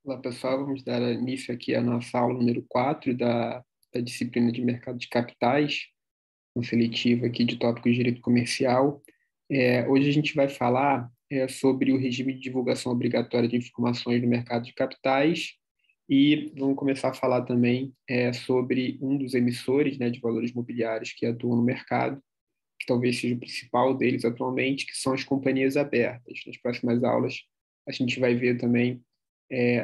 Olá, pessoal. Vamos dar início aqui à nossa aula número 4 da disciplina de Mercado de Capitais, uma seletiva aqui de tópicos de direito comercial. Hoje a gente vai falar sobre o regime de divulgação obrigatória de informações no mercado de capitais e vamos começar a falar também sobre um dos emissores, né, de valores mobiliários que atuam no mercado, que talvez seja o principal deles atualmente, que são as companhias abertas. Nas próximas aulas, a gente vai ver também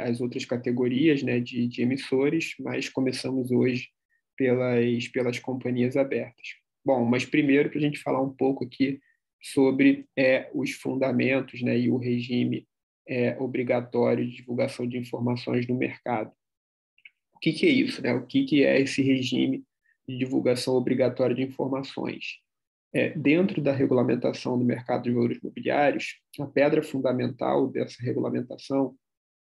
as outras categorias, né, de emissores, mas começamos hoje pelas companhias abertas. Bom, mas primeiro, para a gente falar um pouco aqui sobre os fundamentos, né, e o regime obrigatório de divulgação de informações no mercado. O que é isso, né? O que é esse regime de divulgação obrigatória de informações? Dentro da regulamentação do mercado de valores imobiliários, a pedra fundamental dessa regulamentação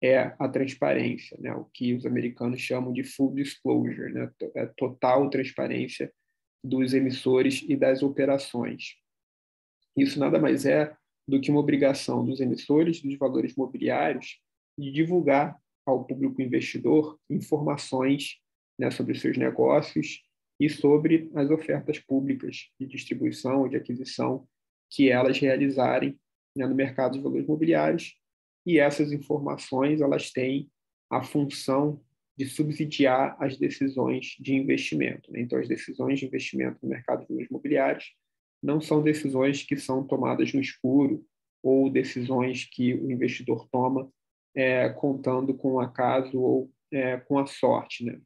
é a transparência, né? O que os americanos chamam de full disclosure, né? Total transparência dos emissores e das operações. Isso nada mais é do que uma obrigação dos emissores dos valores imobiliários de divulgar ao público investidor informações, né, sobre os seus negócios e sobre as ofertas públicas de distribuição, de aquisição que elas realizarem, né, no mercado de valores imobiliários. E essas informações elas têm a função de subsidiar as decisões de investimento, né? Então, as decisões de investimento no mercado de valores imobiliários não são decisões que são tomadas no escuro ou decisões que o investidor toma contando com o acaso ou com a sorte, né?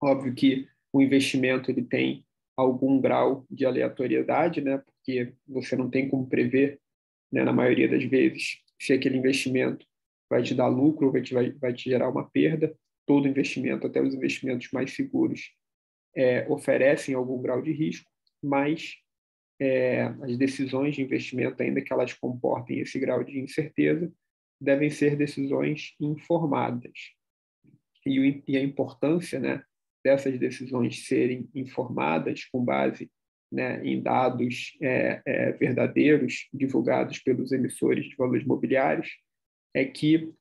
Óbvio que o investimento ele tem algum grau de aleatoriedade, né? Porque você não tem como prever, né, na maioria das vezes, se aquele investimento vai te dar lucro ou vai te gerar uma perda. Todo investimento, até os investimentos mais seguros, oferecem algum grau de risco, mas as decisões de investimento, ainda que elas comportem esse grau de incerteza, devem ser decisões informadas. E a importância, né, dessas decisões serem informadas com base, né, em dados verdadeiros divulgados pelos emissores de valores imobiliários é que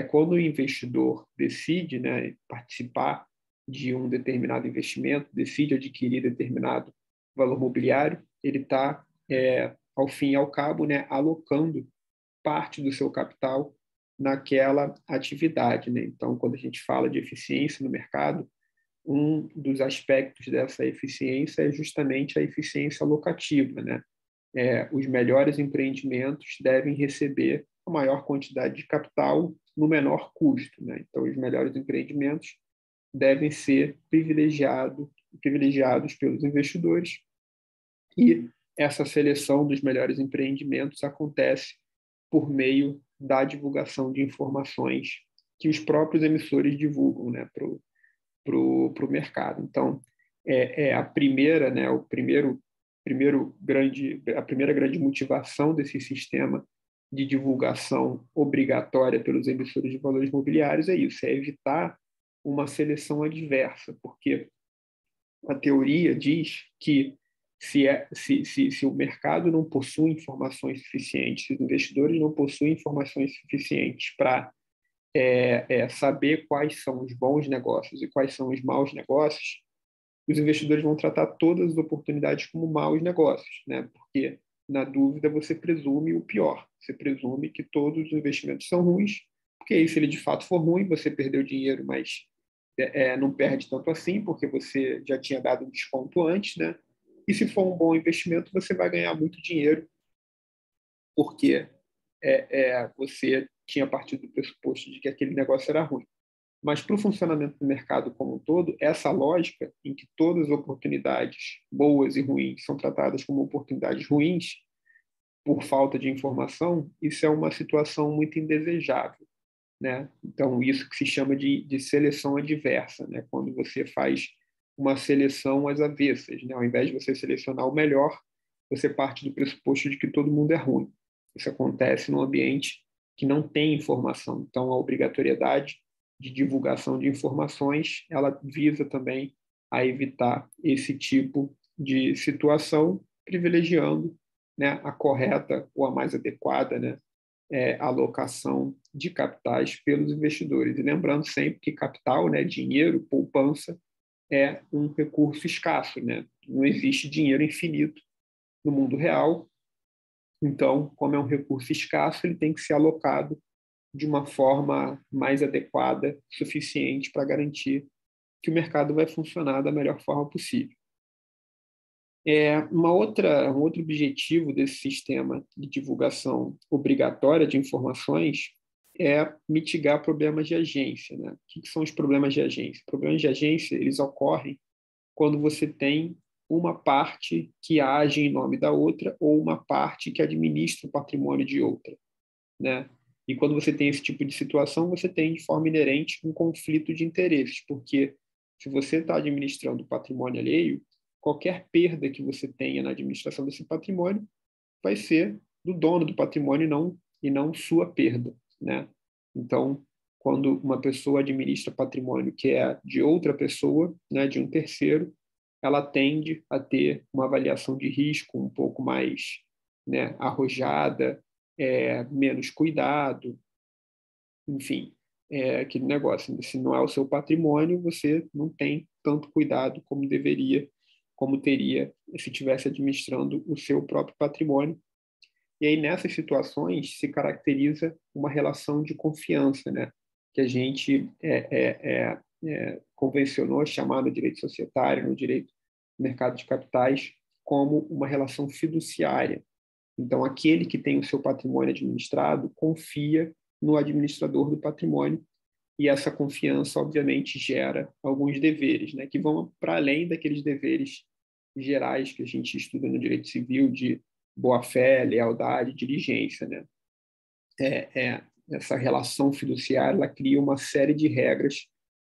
quando o investidor decide, né, participar de um determinado investimento, decide adquirir determinado valor mobiliário, ele está, ao fim e ao cabo, né, alocando parte do seu capital naquela atividade, né? Então, quando a gente fala de eficiência no mercado, um dos aspectos dessa eficiência é justamente a eficiência alocativa, né? Os melhores empreendimentos devem receber a maior quantidade de capital no menor custo, né? Então, os melhores empreendimentos devem ser privilegiados pelos investidores e essa seleção dos melhores empreendimentos acontece por meio da divulgação de informações que os próprios emissores divulgam, né, para o mercado. Então, a primeira, né, a primeira grande motivação desse sistema de divulgação obrigatória pelos emissores de valores imobiliários é isso, é evitar uma seleção adversa, porque a teoria diz que se o mercado não possui informações suficientes, se os investidores não possuem informações suficientes para saber quais são os bons negócios e quais são os maus negócios, os investidores vão tratar todas as oportunidades como maus negócios, né? Porque, na dúvida, você presume o pior. Você presume que todos os investimentos são ruins, porque aí, se ele de fato for ruim, você perdeu dinheiro, mas não perde tanto assim, porque você já tinha dado um desconto antes, né? E se for um bom investimento, você vai ganhar muito dinheiro, porque você tinha partido do pressuposto de que aquele negócio era ruim. Mas para o funcionamento do mercado como um todo, essa lógica em que todas as oportunidades boas e ruins são tratadas como oportunidades ruins por falta de informação, isso é uma situação muito indesejável, né? Então, isso que se chama de seleção adversa, né? Quando você faz uma seleção às avessas, né? Ao invés de você selecionar o melhor, você parte do pressuposto de que todo mundo é ruim. Isso acontece num ambiente que não tem informação. Então, a obrigatoriedade de divulgação de informações, ela visa também a evitar esse tipo de situação, privilegiando, né, a correta ou a mais adequada, né, alocação de capitais pelos investidores. E lembrando sempre que capital, né, dinheiro, poupança, é um recurso escasso, né? Não existe dinheiro infinito no mundo real. Então, como é um recurso escasso, ele tem que ser alocado de uma forma mais adequada, suficiente para garantir que o mercado vai funcionar da melhor forma possível. Um outro objetivo desse sistema de divulgação obrigatória de informações é mitigar problemas de agência, né? O que são os problemas de agência? Problemas de agência, eles ocorrem quando você tem uma parte que age em nome da outra ou uma parte que administra o patrimônio de outra, né? E quando você tem esse tipo de situação, você tem de forma inerente um conflito de interesses, porque se você está administrando o patrimônio alheio, qualquer perda que você tenha na administração desse patrimônio vai ser do dono do patrimônio e não sua perda, né? Então, quando uma pessoa administra patrimônio que é de outra pessoa, né, de um terceiro, ela tende a ter uma avaliação de risco um pouco mais, né, arrojada, menos cuidado, enfim, aquele negócio. Se não é o seu patrimônio, você não tem tanto cuidado como deveria, como teria se estivesse administrando o seu próprio patrimônio. E aí, nessas situações, se caracteriza uma relação de confiança, né? Que a gente convencionou chamar no direito societário, no direito do mercado de capitais, como uma relação fiduciária. Então, aquele que tem o seu patrimônio administrado confia no administrador do patrimônio e essa confiança, obviamente, gera alguns deveres, né, que vão para além daqueles deveres gerais que a gente estuda no direito civil de boa-fé, lealdade, diligência, né? Essa relação fiduciária, ela cria uma série de regras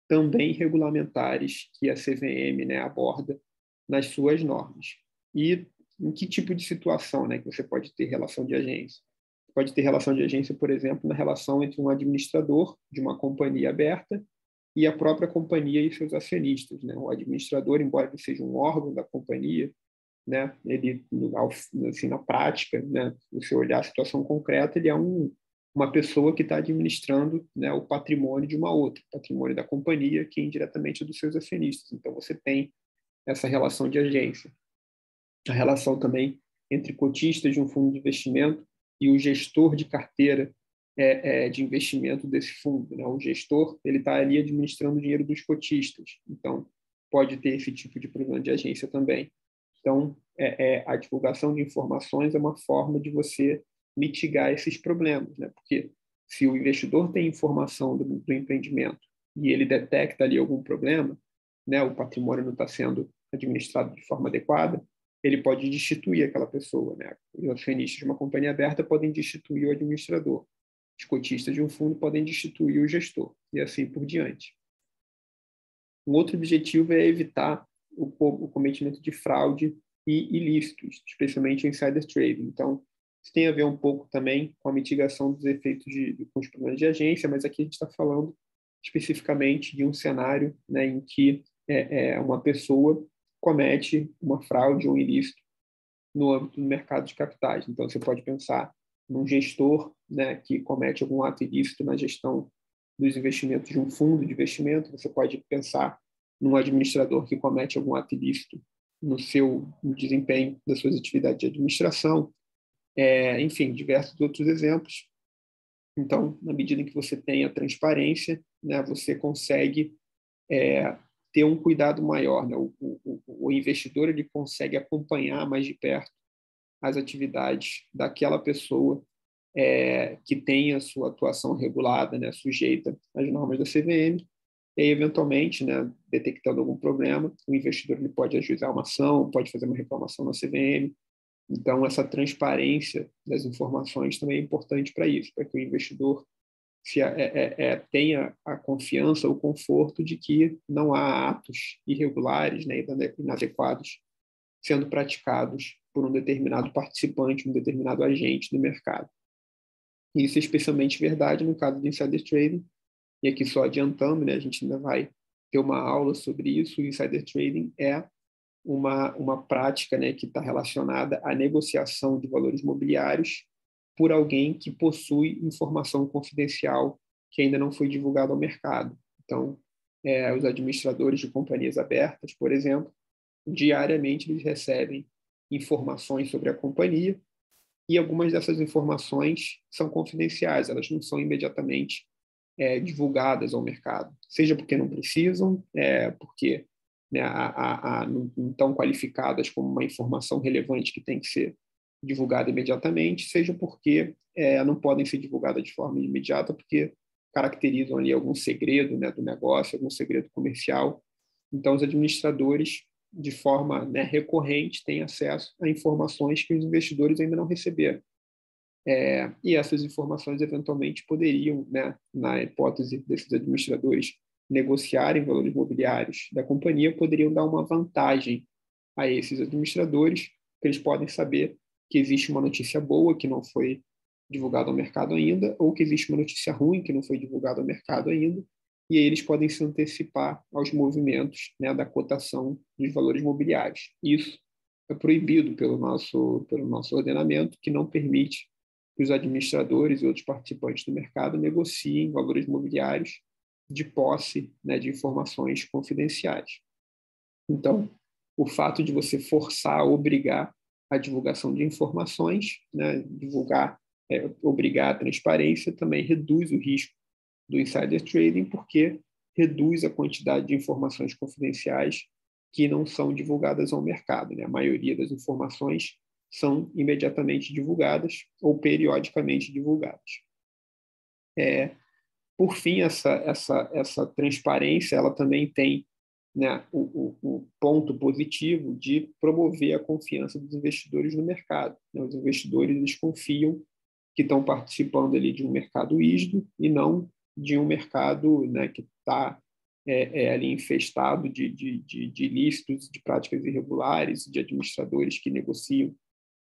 também regulamentares que a CVM, né, aborda nas suas normas. E em que tipo de situação, né, que você pode ter relação de agência? Pode ter relação de agência, por exemplo, na relação entre um administrador de uma companhia aberta e a própria companhia e seus acionistas, né? O administrador, embora ele seja um órgão da companhia, né, ele, assim, na prática, né, se você olhar a situação concreta, ele é uma pessoa que está administrando, né, o patrimônio de uma outra, o patrimônio da companhia, que indiretamente é dos seus acionistas. Então, você tem essa relação de agência. A relação também entre cotistas de um fundo de investimento e o gestor de carteira de investimento desse fundo, né? O gestor, ele está ali administrando o dinheiro dos cotistas. Então, pode ter esse tipo de problema de agência também. Então, a divulgação de informações é uma forma de você mitigar esses problemas, né? Porque se o investidor tem informação do empreendimento e ele detecta ali algum problema, né, o patrimônio não está sendo administrado de forma adequada, ele pode destituir aquela pessoa, né? Os acionistas de uma companhia aberta podem destituir o administrador. Os cotistas de um fundo podem destituir o gestor, e assim por diante. Um outro objetivo é evitar o cometimento de fraude e ilícitos, especialmente insider trading. Então, isso tem a ver um pouco também com a mitigação dos efeitos com os problemas de agência, mas aqui a gente está falando especificamente de um cenário, né, em que uma pessoa comete uma fraude ou um ilícito no âmbito do mercado de capitais. Então, você pode pensar num gestor, né, que comete algum ato ilícito na gestão dos investimentos de um fundo de investimento. Você pode pensar num administrador que comete algum ato ilícito no desempenho das suas atividades de administração. Enfim, diversos outros exemplos. Então, na medida em que você tem a transparência, né, você consegue ter um cuidado maior, né? O investidor, ele consegue acompanhar mais de perto as atividades daquela pessoa que tem a sua atuação regulada, né, sujeita às normas da CVM, e aí, eventualmente, né, detectando algum problema, o investidor ele pode ajuizar uma ação, pode fazer uma reclamação na CVM. Então, essa transparência das informações também é importante para isso, para que o investidor tenha a confiança, o conforto de que não há atos irregulares, né, inadequados sendo praticados por um determinado participante, um determinado agente do mercado. E isso é especialmente verdade no caso do insider trading, e aqui só adiantando, né, a gente ainda vai ter uma aula sobre isso. O insider trading é uma prática, né, que está relacionada à negociação de valores imobiliários por alguém que possui informação confidencial que ainda não foi divulgada ao mercado. Então, os administradores de companhias abertas, por exemplo, diariamente eles recebem informações sobre a companhia e algumas dessas informações são confidenciais, elas não são imediatamente divulgadas ao mercado, seja porque não precisam, porque né, não estão qualificadas como uma informação relevante que tem que ser divulgada imediatamente, seja porque não podem ser divulgadas de forma imediata, porque caracterizam ali algum segredo, né, do negócio, algum segredo comercial. Então, os administradores, de forma, né, recorrente, têm acesso a informações que os investidores ainda não receberam. E essas informações, eventualmente, poderiam, né, na hipótese desses administradores negociarem valores imobiliários da companhia, poderiam dar uma vantagem a esses administradores, que eles podem saber que existe uma notícia boa que não foi divulgada ao mercado ainda, ou que existe uma notícia ruim que não foi divulgada ao mercado ainda, e aí eles podem se antecipar aos movimentos, né, da cotação dos valores imobiliários. Isso é proibido pelo nosso ordenamento, que não permite que os administradores e outros participantes do mercado negociem valores imobiliários de posse, né, de informações confidenciais. Então, o fato de você forçar, obrigar a divulgação de informações, né, obrigar a transparência, também reduz o risco do insider trading, porque reduz a quantidade de informações confidenciais que não são divulgadas ao mercado, né? A maioria das informações são imediatamente divulgadas ou periodicamente divulgadas. Por fim, essa transparência, ela também tem, né, o ponto positivo de promover a confiança dos investidores no mercado, né? Os investidores, eles confiam que estão participando ali de um mercado rígido e não de um mercado, né, que está ali infestado de ilícitos, de práticas irregulares, de administradores que negociam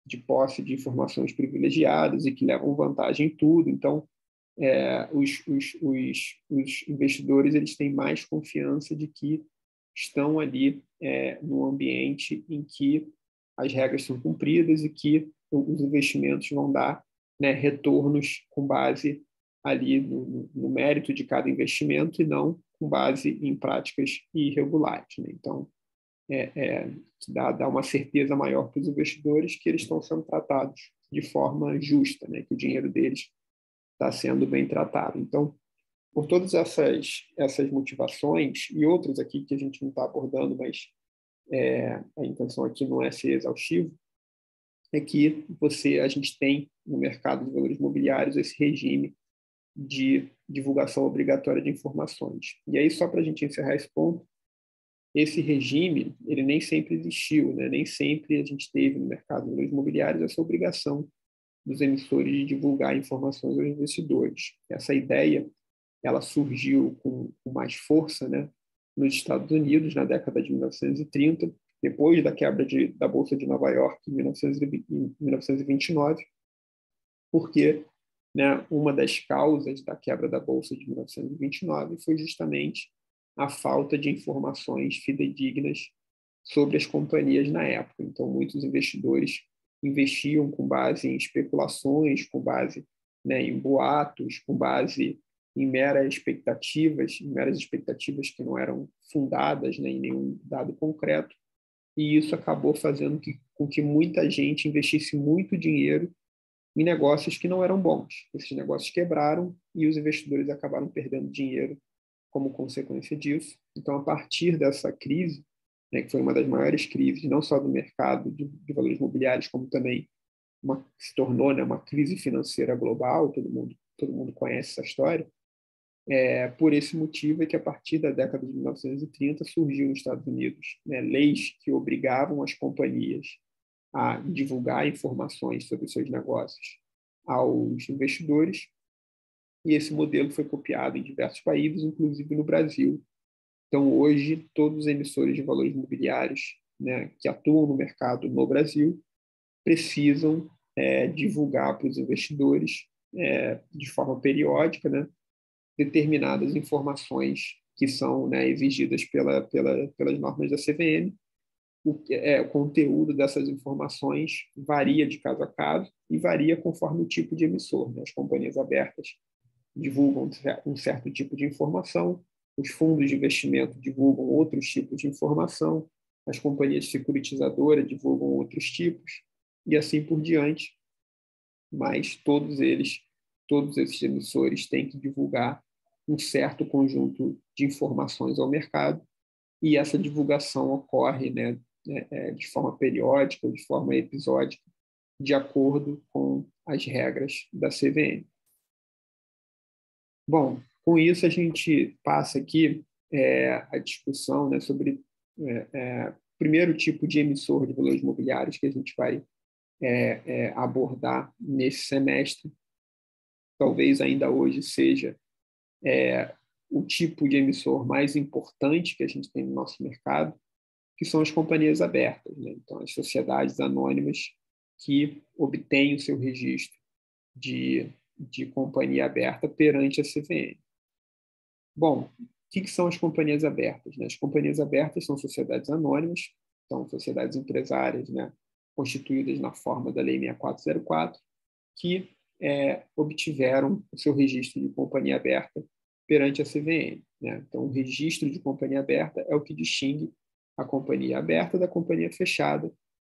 de posse de informações privilegiadas e que levam vantagem em tudo. Então, os investidores, eles têm mais confiança de que estão ali num ambiente em que as regras são cumpridas e que os investimentos vão dar, né, retornos com base ali no mérito de cada investimento e não com base em práticas irregulares, né? Então, dá uma certeza maior para os investidores que eles estão sendo tratados de forma justa, né? Que o dinheiro deles está sendo bem tratado. Então, por todas essas motivações e outras aqui que a gente não está abordando, mas a intenção aqui não é ser exaustivo, é que a gente tem no mercado de valores imobiliários esse regime de divulgação obrigatória de informações. E aí, só para a gente encerrar esse ponto, esse regime, ele nem sempre existiu, né? Nem sempre a gente teve no mercado de valores imobiliários essa obrigação dos emissores de divulgar informações aos investidores. Essa ideia, ela surgiu com mais força, né, nos Estados Unidos na década de 1930, depois da quebra da Bolsa de Nova York em 1929, porque, né, uma das causas da quebra da Bolsa de 1929 foi justamente a falta de informações fidedignas sobre as companhias na época. Então, muitos investidores investiam com base em especulações, com base, né, em boatos, com base em meras expectativas que não eram fundadas, né, em nenhum dado concreto, e isso acabou fazendo com que muita gente investisse muito dinheiro em negócios que não eram bons. Esses negócios quebraram e os investidores acabaram perdendo dinheiro como consequência disso. Então, a partir dessa crise, né, que foi uma das maiores crises, não só do mercado de valores imobiliários, como também se tornou, né, uma crise financeira global, todo mundo conhece essa história. Por esse motivo é que, a partir da década de 1930, surgiu nos Estados Unidos, né, leis que obrigavam as companhias a divulgar informações sobre os seus negócios aos investidores, e esse modelo foi copiado em diversos países, inclusive no Brasil. Então, hoje, todos os emissores de valores imobiliários, né, que atuam no mercado no Brasil precisam divulgar para os investidores, de forma periódica, né, determinadas informações que são, né, exigidas pelas normas da CVM, o conteúdo dessas informações varia de caso a caso e varia conforme o tipo de emissor, né? As companhias abertas divulgam um certo tipo de informação, os fundos de investimento divulgam outros tipos de informação, as companhias securitizadoras divulgam outros tipos, e assim por diante, mas todos esses emissores têm que divulgar um certo conjunto de informações ao mercado, e essa divulgação ocorre, né, de forma periódica ou de forma episódica, de acordo com as regras da CVM. Bom, com isso a gente passa aqui a discussão, né, sobre o primeiro tipo de emissor de valores imobiliários que a gente vai abordar nesse semestre. Talvez ainda hoje seja o tipo de emissor mais importante que a gente tem no nosso mercado, que são as companhias abertas, né? Então, as sociedades anônimas que obtêm o seu registro de companhia aberta perante a CVM. Bom, o que são as companhias abertas, né? As companhias abertas são sociedades anônimas, são sociedades empresárias, né, constituídas na forma da Lei 6404, que obtiveram o seu registro de companhia aberta perante a CVM, né? Então, o registro de companhia aberta é o que distingue a companhia aberta da companhia fechada.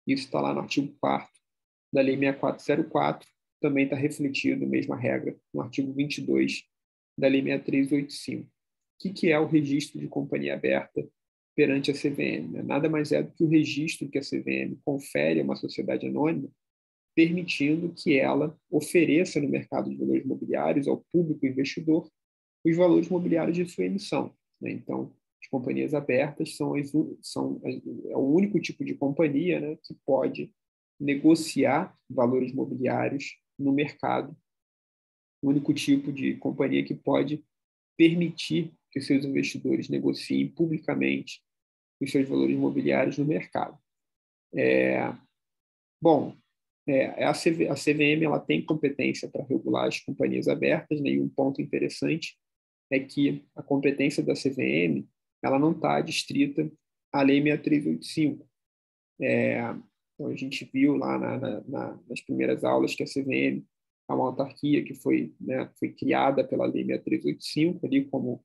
Isso está lá no artigo 4º da Lei 6404, também está refletido, mesma regra, no artigo 22 da Lei 6385. O que é o registro de companhia aberta perante a CVM? Nada mais é do que o registro que a CVM confere a uma sociedade anônima, permitindo que ela ofereça no mercado de valores imobiliários ao público investidor os valores imobiliários de sua emissão, né? Então, as companhias abertas é o único tipo de companhia, né, que pode negociar valores imobiliários no mercado, o único tipo de companhia que pode permitir que seus investidores negociem publicamente os seus valores imobiliários no mercado. Bom, a CVM ela tem competência para regular as companhias abertas, né? E um ponto interessante é que a competência da CVM ela não está adstrita à Lei 6385. Então, a gente viu lá nas primeiras aulas que a CVM é uma autarquia que foi criada pela Lei 6385, ali como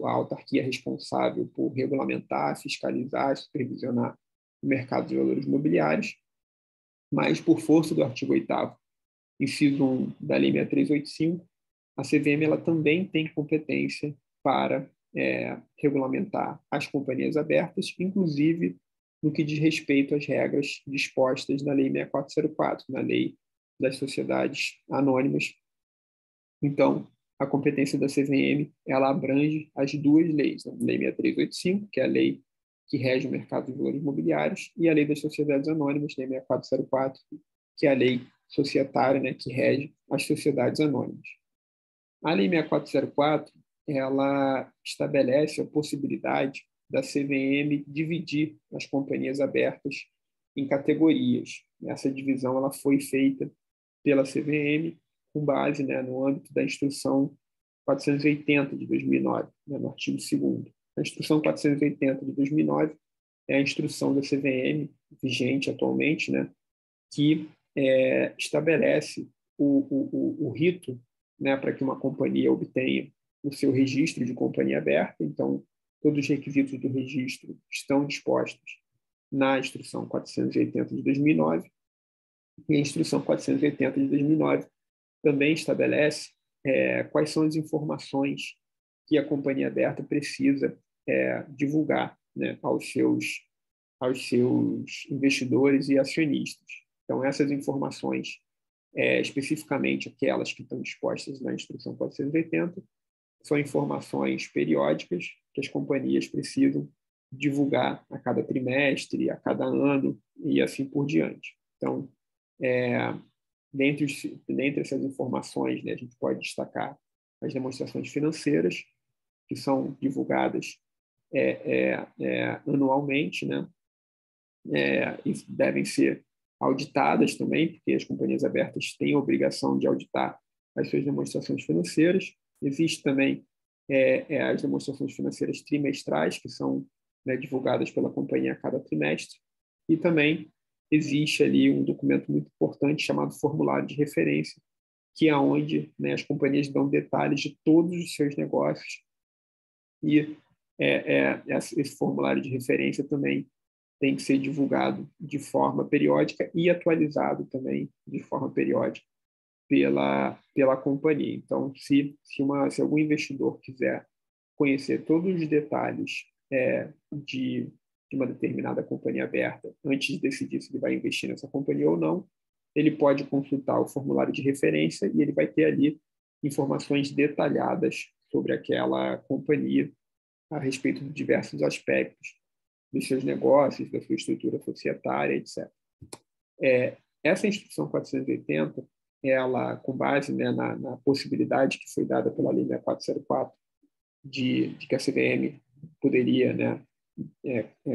a autarquia responsável por regulamentar, fiscalizar e supervisionar o mercado de valores imobiliários, mas por força do artigo 8º, inciso 1 da Lei 6385, a CVM ela também tem competência para regulamentar as companhias abertas, inclusive no que diz respeito às regras dispostas na Lei 6404, na Lei das Sociedades Anônimas. Então, a competência da CVM ela abrange as duas leis, a Lei 6385, que é a lei que rege o mercado de valores imobiliários, e a Lei das Sociedades Anônimas, Lei 6404, que é a lei societária, né, que rege as sociedades anônimas. A Lei 6404 ela estabelece a possibilidade da CVM dividir as companhias abertas em categorias. Essa divisão ela foi feita pela CVM com base, né, no âmbito da Instrução 480 de 2009, né, no artigo 2º. A Instrução 480 de 2009 é a instrução da CVM vigente atualmente, né, que estabelece o rito, né, para que uma companhia obtenha o seu registro de companhia aberta. Então, todos os requisitos do registro estão dispostos na Instrução 480 de 2009, e a Instrução 480 de 2009 também estabelece quais são as informações que a companhia aberta precisa divulgar, né, aos seus investidores e acionistas. Então, essas informações, especificamente aquelas que estão dispostas na Instrução 480, são informações periódicas que as companhias precisam divulgar a cada trimestre, a cada ano e assim por diante. Então, dentre essas informações, né, a gente pode destacar as demonstrações financeiras, que são divulgadas anualmente, né, e devem ser auditadas também, porque as companhias abertas têm a obrigação de auditar as suas demonstrações financeiras. Existe também as demonstrações financeiras trimestrais, que são né, divulgadas pela companhia a cada trimestre, e também existe ali um documento muito importante chamado formulário de referência, que é onde, né, as companhias dão detalhes de todos os seus negócios, e esse formulário de referência também tem que ser divulgado de forma periódica e atualizado também de forma periódica pela companhia. Então, se algum investidor quiser conhecer todos os detalhes de uma determinada companhia aberta antes de decidir se ele vai investir nessa companhia ou não, ele pode consultar o formulário de referência e ele vai ter ali informações detalhadas sobre aquela companhia a respeito de diversos aspectos dos seus negócios, da sua estrutura societária, etc. Essa Instrução 480, ela, com base, né, na possibilidade que foi dada pela Lei 6404 de que a CVM poderia, né,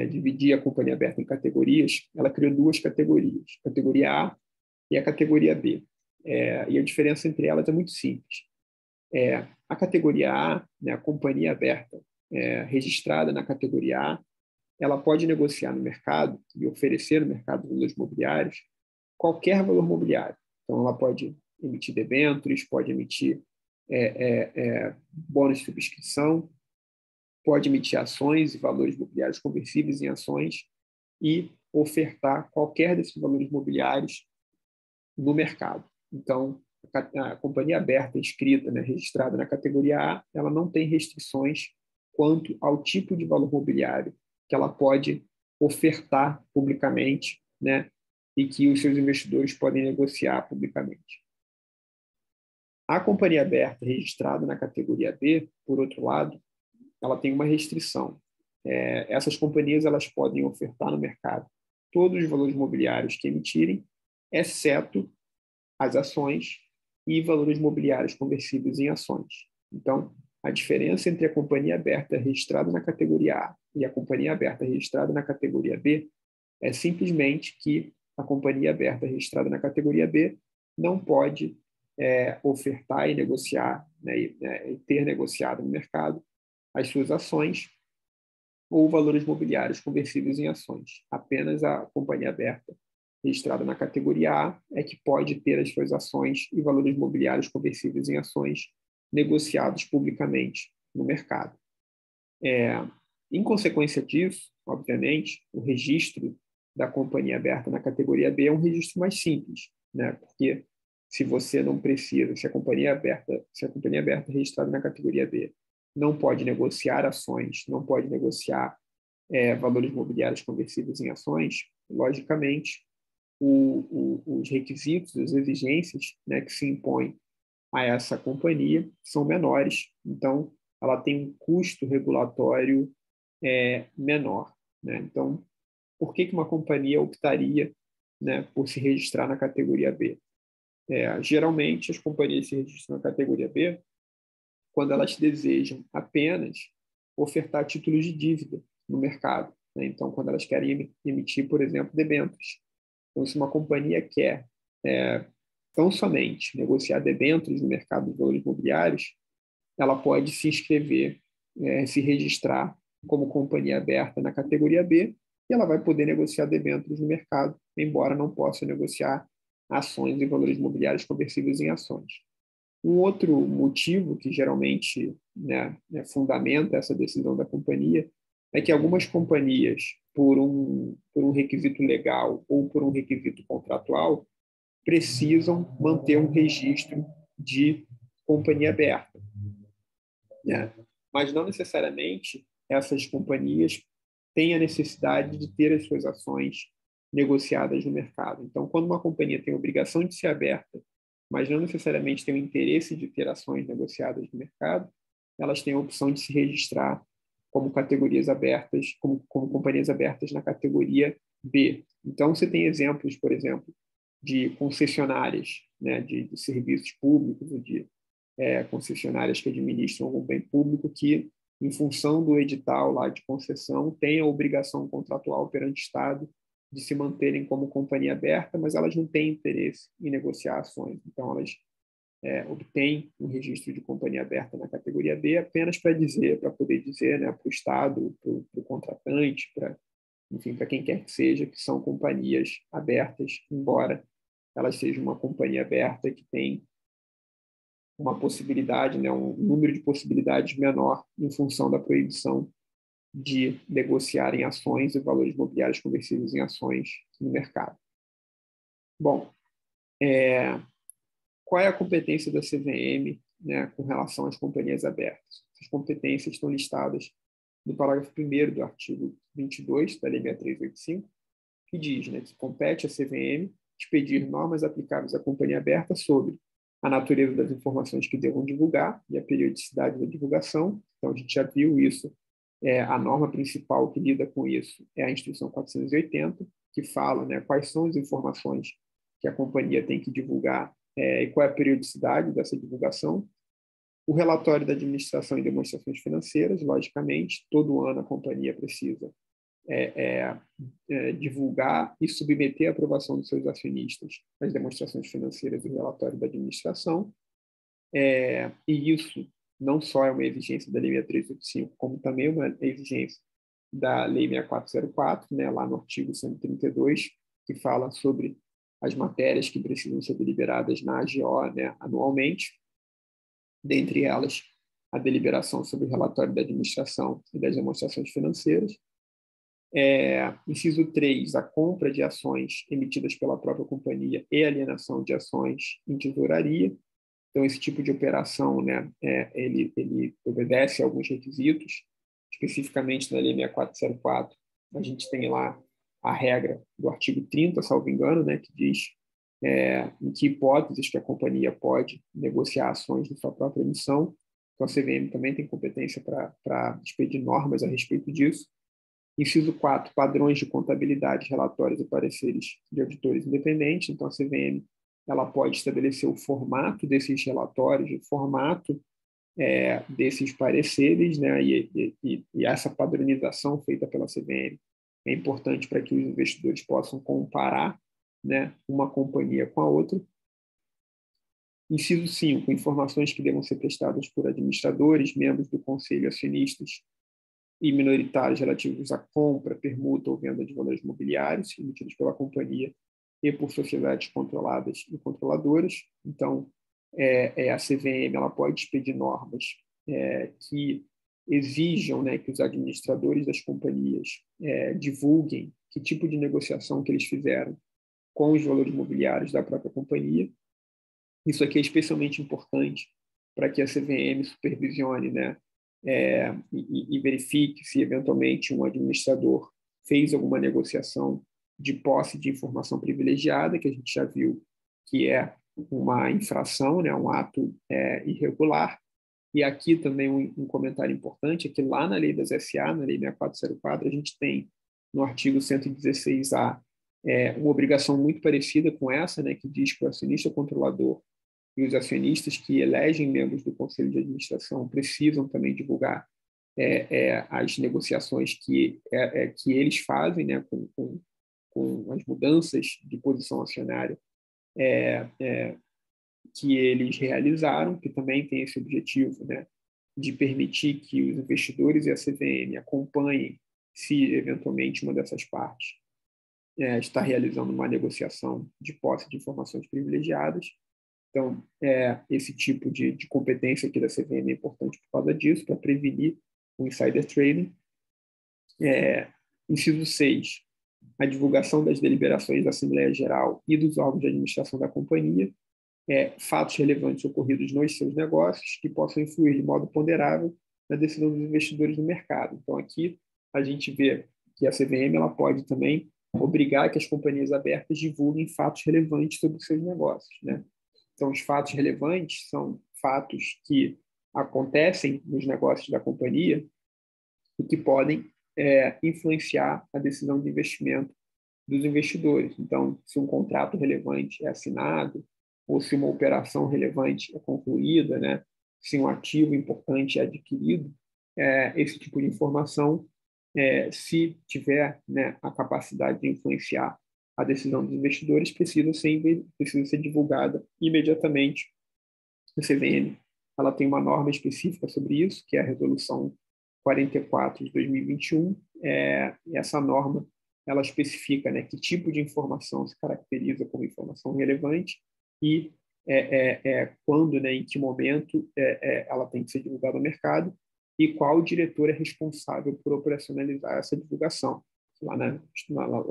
dividir a companhia aberta em categorias, ela criou duas categorias, a categoria A e a categoria B. E a diferença entre elas é muito simples. A categoria A, né, a companhia aberta registrada na categoria A, ela pode negociar no mercado e oferecer no mercado de valores mobiliários qualquer valor mobiliário. Então, ela pode emitir debêntures, pode emitir bônus de subscrição, pode emitir ações e valores mobiliários conversíveis em ações e ofertar qualquer desses valores mobiliários no mercado. Então, a companhia aberta, inscrita, né, registrada na categoria A, ela não tem restrições quanto ao tipo de valor mobiliário que ela pode ofertar publicamente, né, e que os seus investidores podem negociar publicamente. A companhia aberta registrada na categoria B, por outro lado, ela tem uma restrição. Essas companhias elas podem ofertar no mercado todos os valores mobiliários que emitirem, exceto as ações e valores mobiliários conversíveis em ações. Então, a diferença entre a companhia aberta registrada na categoria A e a companhia aberta registrada na categoria B é simplesmente que a companhia aberta registrada na categoria B não pode ofertar e negociar, né, e ter negociado no mercado as suas ações ou valores mobiliários conversíveis em ações. Apenas a companhia aberta registrada na categoria A é que pode ter as suas ações e valores mobiliários conversíveis em ações negociados publicamente no mercado. Em consequência disso, obviamente, o registro da companhia aberta na categoria B é um registro mais simples, né? Porque se você não precisa, se a companhia aberta registrada na categoria B não pode negociar ações, não pode negociar valores mobiliários conversíveis em ações, logicamente, os requisitos, as exigências, né, que se impõem a essa companhia são menores, então ela tem um custo regulatório menor, né? Então, por que uma companhia optaria, né, por se registrar na categoria B? Geralmente, as companhias se registram na categoria B quando elas desejam apenas ofertar títulos de dívida no mercado, né? Então, quando elas querem emitir, por exemplo, debêntures. Então, se uma companhia quer tão somente negociar debêntures no mercado de valores imobiliários, ela pode se inscrever, se registrar como companhia aberta na categoria B e ela vai poder negociar debêntures no mercado, embora não possa negociar ações e valores imobiliários conversíveis em ações. Um outro motivo que geralmente, né, fundamenta essa decisão da companhia é que algumas companhias, por um requisito legal ou por um requisito contratual, precisam manter um registro de companhia aberta, né? Mas não necessariamente essas companhias têm a necessidade de ter as suas ações negociadas no mercado. Então, quando uma companhia tem a obrigação de ser aberta, mas não necessariamente tem o interesse de ter ações negociadas no mercado, elas têm a opção de se registrar como categorias abertas, como companhias abertas na categoria B. Então, você tem exemplos, por exemplo, de concessionárias, né, de serviços públicos, ou de concessionárias que administram algum bem público que, em função do edital lá de concessão, têm a obrigação contratual perante o Estado de se manterem como companhia aberta, mas elas não têm interesse em negociar ações. Então, elas obtém um registro de companhia aberta na categoria B apenas para poder dizer, né, para o Estado, para o contratante, enfim, para quem quer que seja, que são companhias abertas, embora elas sejam uma companhia aberta que tem uma possibilidade, né, um número de possibilidades menor em função da proibição de negociar em ações e valores mobiliários conversíveis em ações no mercado. Bom, qual é a competência da CVM, né, com relação às companhias abertas? As competências estão listadas no parágrafo 1º do artigo 22 da Lei 6385, que diz, né, que compete à CVM expedir normas aplicáveis à companhia aberta sobre a natureza das informações que devam divulgar e a periodicidade da divulgação. Então, a gente já viu isso. A norma principal que lida com isso é a Instrução 480, que fala, né, quais são as informações que a companhia tem que divulgar e qual é a periodicidade dessa divulgação. O relatório da administração e demonstrações financeiras, logicamente, todo ano a companhia precisa divulgar e submeter à aprovação dos seus acionistas as demonstrações financeiras e o relatório da administração. E isso não só é uma exigência da Lei 6385, como também é uma exigência da Lei 6404, né, lá no artigo 132, que fala sobre as matérias que precisam ser deliberadas na AGO, né, anualmente, dentre elas a deliberação sobre o relatório da administração e das demonstrações financeiras. Inciso 3, a compra de ações emitidas pela própria companhia e alienação de ações em tesouraria. Então, esse tipo de operação, né, ele obedece a alguns requisitos, especificamente na Lei 6404, a gente tem lá a regra do artigo 30, salvo engano, né, que diz em que hipóteses que a companhia pode negociar ações de sua própria emissão. Então, a CVM também tem competência para expedir normas a respeito disso. Inciso 4, padrões de contabilidade, relatórios e pareceres de auditores independentes. Então, a CVM ela pode estabelecer o formato desses relatórios, o formato desses pareceres, né? E essa padronização feita pela CVM é importante para que os investidores possam comparar, né, uma companhia com a outra. Inciso 5, informações que devam ser prestadas por administradores, membros do conselho, acionistas e minoritários relativos à compra, permuta ou venda de valores mobiliários emitidos pela companhia e por sociedades controladas e controladoras. Então, a CVM ela pode expedir normas que exijam, né, que os administradores das companhias divulguem que tipo de negociação que eles fizeram com os valores mobiliários da própria companhia. Isso aqui é especialmente importante para que a CVM supervisione, né, e verifique se, eventualmente, um administrador fez alguma negociação de posse de informação privilegiada, que a gente já viu que é uma infração, né, um ato irregular. E aqui também um comentário importante é que lá na Lei das SA, na Lei 6404, a gente tem, no artigo 116A, uma obrigação muito parecida com essa, né, que diz que o acionista controlador e os acionistas que elegem membros do Conselho de Administração precisam também divulgar as negociações que eles fazem, né, com as mudanças de posição acionária que eles realizaram, que também tem esse objetivo, né, de permitir que os investidores e a CVM acompanhem se, eventualmente, uma dessas partes está realizando uma negociação de posse de informações privilegiadas. Então, esse tipo de competência aqui da CVM é importante por causa disso, para prevenir o insider trading. Inciso 6, a divulgação das deliberações da Assembleia Geral e dos órgãos de administração da companhia, fatos relevantes ocorridos nos seus negócios que possam influir de modo ponderável na decisão dos investidores no mercado. Então, aqui a gente vê que a CVM ela pode também obrigar que as companhias abertas divulguem fatos relevantes sobre os seus negócios, né? Então, os fatos relevantes são fatos que acontecem nos negócios da companhia e que podem influenciar a decisão de investimento dos investidores. Então, se um contrato relevante é assinado, ou se uma operação relevante é concluída, né? Se um ativo importante é adquirido, esse tipo de informação, se tiver, né, a capacidade de influenciar a decisão dos investidores, precisa ser divulgada imediatamente A CVM ela tem uma norma específica sobre isso, que é a Resolução 44 de 2021. E essa norma ela especifica, né, que tipo de informação se caracteriza como informação relevante e quando, né, em que momento ela tem que ser divulgada ao mercado e qual diretor é responsável por operacionalizar essa divulgação. Lá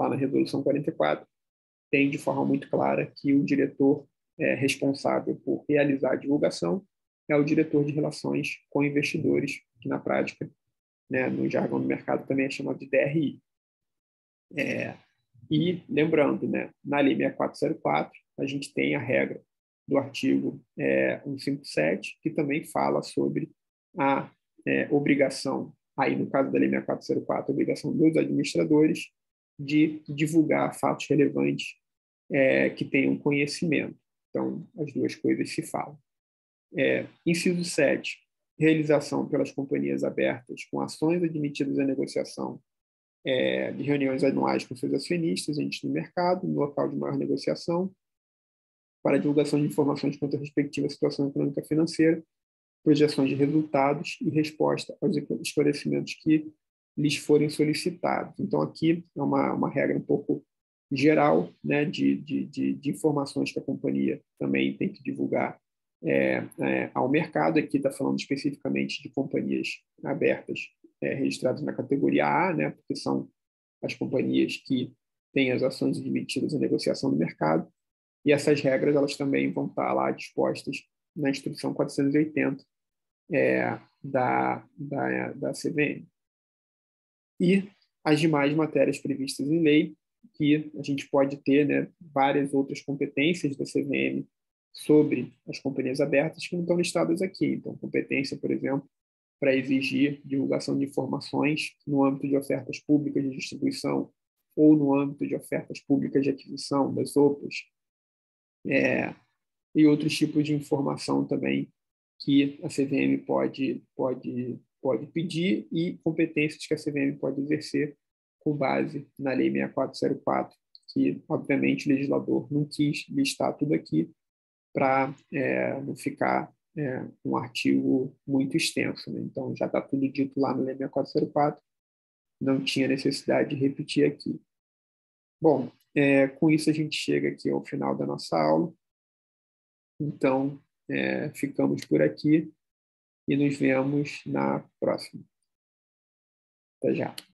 na Resolução 44, tem de forma muito clara que o diretor responsável por realizar a divulgação é o diretor de relações com investidores, que na prática, né, no jargão do mercado também é chamado de DRI. E lembrando, né, na Lei 6404, a gente tem a regra do artigo 157, que também fala sobre a obrigação, aí no caso da Lei 6404, a obrigação dos administradores de divulgar fatos relevantes que tenham conhecimento. Então, as duas coisas se falam. Inciso 7, realização pelas companhias abertas com ações admitidas à negociação de reuniões anuais com seus acionistas, entes do mercado, no local de maior negociação, para divulgação de informações quanto à respectiva situação econômica e financeira, projeções de resultados e resposta aos esclarecimentos que lhes forem solicitados. Então, aqui é uma regra um pouco geral, né, de informações que a companhia também tem que divulgar ao mercado. Aqui está falando especificamente de companhias abertas registradas na categoria A, né, porque são as companhias que têm as ações admitidas à negociação do mercado, e essas regras elas também vão estar lá dispostas na Instrução 480 da CVM. E as demais matérias previstas em lei, que a gente pode ter, né, várias outras competências da CVM sobre as companhias abertas que não estão listadas aqui. Então, competência, por exemplo, para exigir divulgação de informações no âmbito de ofertas públicas de distribuição ou no âmbito de ofertas públicas de aquisição das OPAs, e outros tipos de informação também que a CVM pode pedir e competências que a CVM pode exercer com base na Lei 6404, que, obviamente, o legislador não quis listar tudo aqui para não ficar um artigo muito extenso, né? Então, já está tudo dito lá na Lei 6404, não tinha necessidade de repetir aqui. Bom, com isso a gente chega aqui ao final da nossa aula. Então, ficamos por aqui e nos vemos na próxima. Até já.